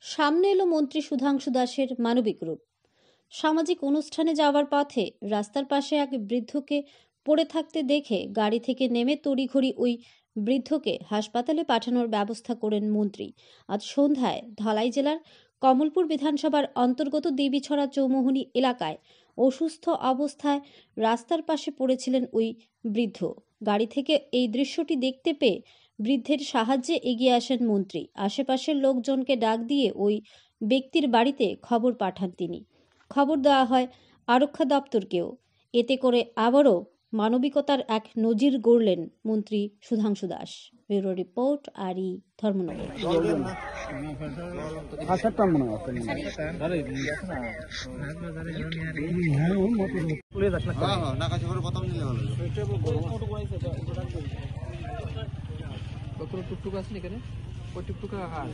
সামনে এলো মন্ত্রী সুধাংশু দাসের মানবিক রূপ। সামাজিক অনুষ্ঠানে যাওয়ার পথে রাস্তার পাশে এক বৃদ্ধকে পড়ে থাকতে দেখে গাড়ি থেকে নেমে তড়িঘড়ি ওই বৃদ্ধকে হাসপাতালে পাঠানোর ব্যবস্থা করেন মন্ত্রী। আজ সন্ধ্যায় ধলাই জেলার কমলপুর বিধানসভার অন্তর্গত দেবীছড়া চৌমুহনী এলাকায় অসুস্থ অবস্থায় রাস্তার পাশে পড়েছিলেন ওই বৃদ্ধ। গাড়ি থেকে এই দৃশ্যটি দেখতে পেয়ে বৃদ্ধের সাহায্যে এগিয়ে আসেন মন্ত্রী। আশেপাশের লোকজনকে ডাক দিয়ে ওই ব্যক্তির বাড়িতে খবর পাঠান তিনি। খবর দেওয়া হয় আরক্ষা দপ্তরকেও। এতে করে আবারও মানবিকতার এক নজির গড়লেন মন্ত্রী সুধাংশু দাস। ব্যুরো রিপোর্ট, আরই ধর্মনগর। টুকটুক আছে এখানে, ওই টুকটুক আর